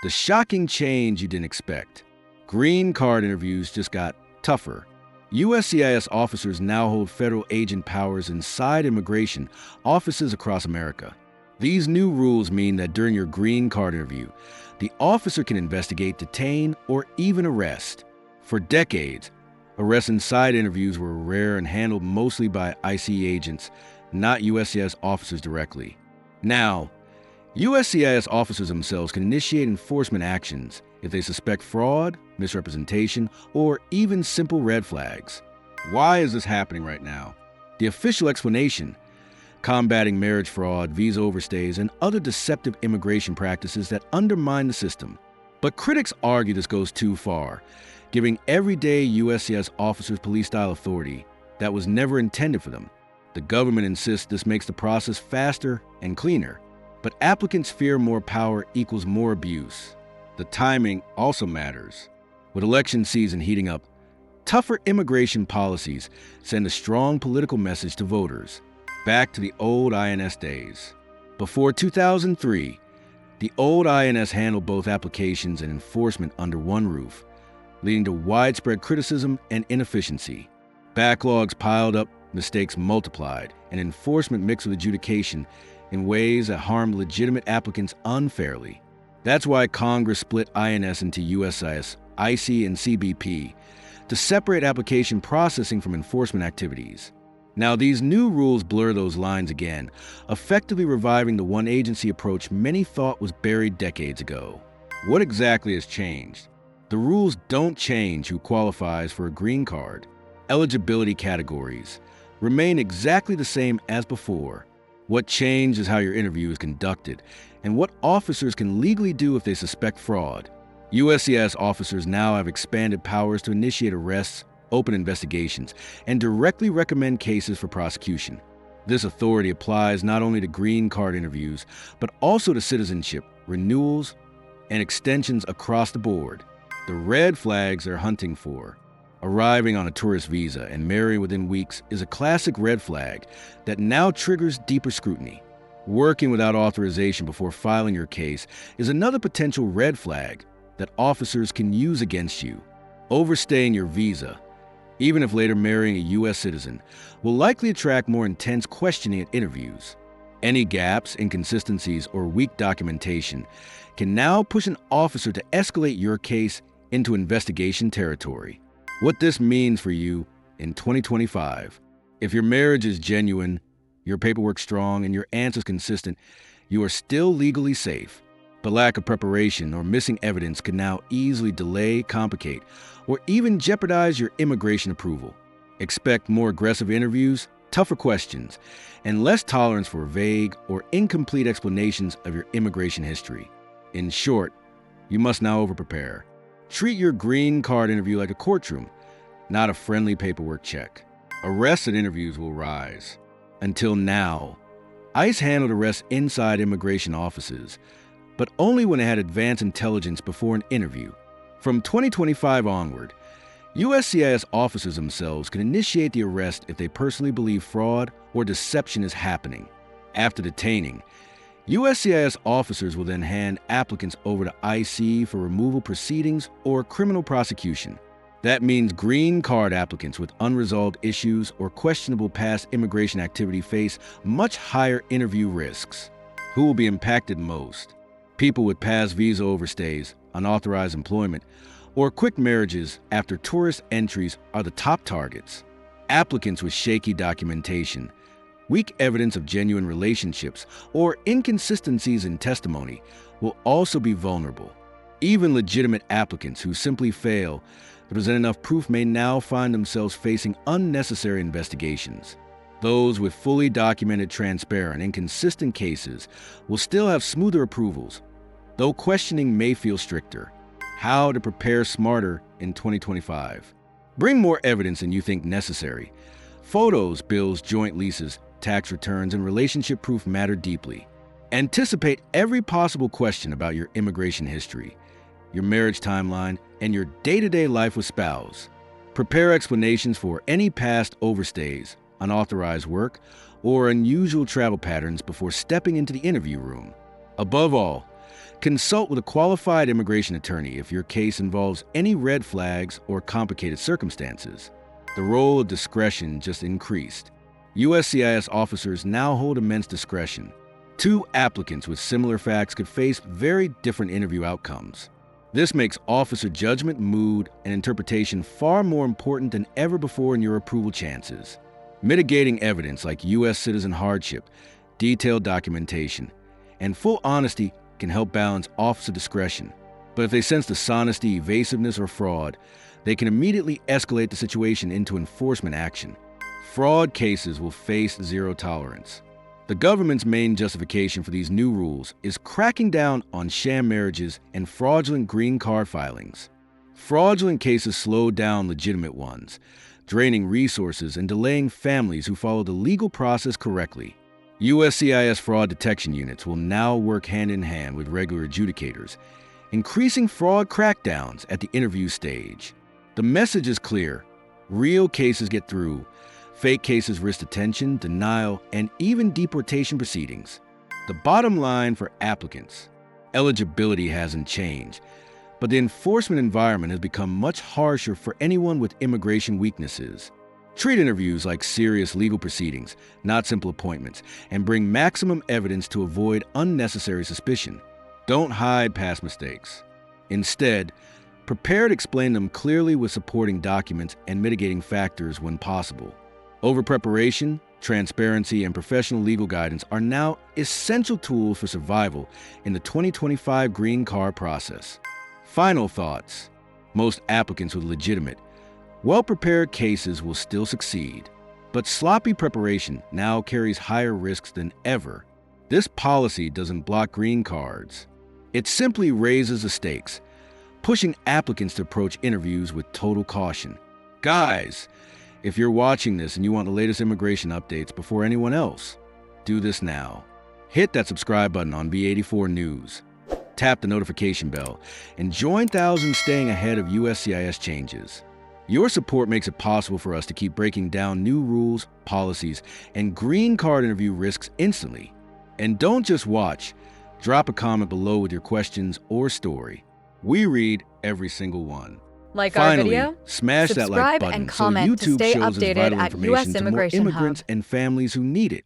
The shocking change you didn't expect. Green card interviews just got tougher. USCIS officers now hold federal agent powers inside immigration offices across America. These new rules mean that during your green card interview, the officer can investigate, detain, or even arrest. For decades, arrests inside interviews were rare and handled mostly by ICE agents, not USCIS officers directly. Now, USCIS officers themselves can initiate enforcement actions if they suspect fraud, misrepresentation, or even simple red flags. Why is this happening right now? The official explanation: combating marriage fraud, visa overstays, and other deceptive immigration practices that undermine the system. But critics argue this goes too far, giving everyday USCIS officers police-style authority that was never intended for them. The government insists this makes the process faster and cleaner, but applicants fear more power equals more abuse. The timing also matters. With election season heating up, tougher immigration policies send a strong political message to voters. Back to the old INS days. Before 2003, the old INS handled both applications and enforcement under one roof, leading to widespread criticism and inefficiency. Backlogs piled up, mistakes multiplied, and enforcement mixed with adjudication in ways that harmed legitimate applicants unfairly. That's why Congress split INS into USCIS, IC, and CBP to separate application processing from enforcement activities. Now, these new rules blur those lines again, effectively reviving the one-agency approach many thought was buried decades ago. What exactly has changed? The rules don't change who qualifies for a green card. Eligibility categories remain exactly the same as before. What changed is how your interview is conducted and what officers can legally do if they suspect fraud. USCIS officers now have expanded powers to initiate arrests, open investigations, and directly recommend cases for prosecution. This authority applies not only to green card interviews, but also to citizenship, renewals, and extensions across the board. The red flags they're hunting for: arriving on a tourist visa and marrying within weeks is a classic red flag that now triggers deeper scrutiny. Working without authorization before filing your case is another potential red flag that officers can use against you. Overstaying your visa, even if later marrying a U.S. citizen, will likely attract more intense questioning at interviews. Any gaps, inconsistencies, or weak documentation can now push an officer to escalate your case into investigation territory. What this means for you in 2025: if your marriage is genuine, your paperwork strong, and your answers consistent, you are still legally safe. But lack of preparation or missing evidence can now easily delay, complicate, or even jeopardize your immigration approval. Expect more aggressive interviews, tougher questions, and less tolerance for vague or incomplete explanations of your immigration history. In short, you must now over-prepare. Treat your green card interview like a courtroom, not a friendly paperwork check. Arrests and interviews will rise. Until now, ICE handled arrests inside immigration offices, but only when it had advanced intelligence before an interview. From 2025 onward, USCIS officers themselves can initiate the arrest if they personally believe fraud or deception is happening. After detaining, USCIS officers will then hand applicants over to IC for removal proceedings or criminal prosecution. That means green card applicants with unresolved issues or questionable past immigration activity face much higher interview risks. Who will be impacted most? People with past visa overstays, unauthorized employment, or quick marriages after tourist entries are the top targets. Applicants with shaky documentation, weak evidence of genuine relationships, or inconsistencies in testimony will also be vulnerable. Even legitimate applicants who simply fail to present enough proof may now find themselves facing unnecessary investigations. Those with fully documented, transparent, and consistent cases will still have smoother approvals, though questioning may feel stricter. How to prepare smarter in 2025. Bring more evidence than you think necessary. Photos, bills, joint leases, tax returns, and relationship proof matter deeply. Anticipate every possible question about your immigration history, your marriage timeline, and your day-to-day life with spouse. Prepare explanations for any past overstays, unauthorized work, or unusual travel patterns before stepping into the interview room. Above all, Consult with a qualified immigration attorney if your case involves any red flags or complicated circumstances. The role of discretion just increased. USCIS officers now hold immense discretion. Two applicants with similar facts could face very different interview outcomes. This makes officer judgment, mood, and interpretation far more important than ever before in your approval chances. Mitigating evidence like U.S. citizen hardship, detailed documentation, and full honesty can help balance officer discretion. But if they sense dishonesty, evasiveness, or fraud, they can immediately escalate the situation into enforcement action. Fraud cases will face zero tolerance. The government's main justification for these new rules is cracking down on sham marriages and fraudulent green card filings. Fraudulent cases slow down legitimate ones, draining resources and delaying families who follow the legal process correctly. USCIS fraud detection units will now work hand in hand with regular adjudicators, increasing fraud crackdowns at the interview stage. The message is clear: real cases get through. Fake cases risk detention, denial, and even deportation proceedings. The bottom line for applicants: eligibility hasn't changed, but the enforcement environment has become much harsher for anyone with immigration weaknesses. Treat interviews like serious legal proceedings, not simple appointments, and bring maximum evidence to avoid unnecessary suspicion. Don't hide past mistakes. Instead, prepare to explain them clearly with supporting documents and mitigating factors when possible. Over-preparation, transparency, and professional legal guidance are now essential tools for survival in the 2025 green card process. Final thoughts: most applicants with legitimate, well-prepared cases will still succeed, but sloppy preparation now carries higher risks than ever. This policy doesn't block green cards. It simply raises the stakes, pushing applicants to approach interviews with total caution. Guys, if you're watching this and you want the latest immigration updates before anyone else, do this now. Hit that subscribe button on B84 News. Tap the notification bell and join thousands staying ahead of USCIS changes. Your support makes it possible for us to keep breaking down new rules, policies, and green card interview risks instantly. And don't just watch. Drop a comment below with your questions or story. We read every single one. Like Finally, our video, smash that like subscribe button and comment so to YouTube stay shows us updated vital at information US to more Immigration immigrants Hub. and families who need it.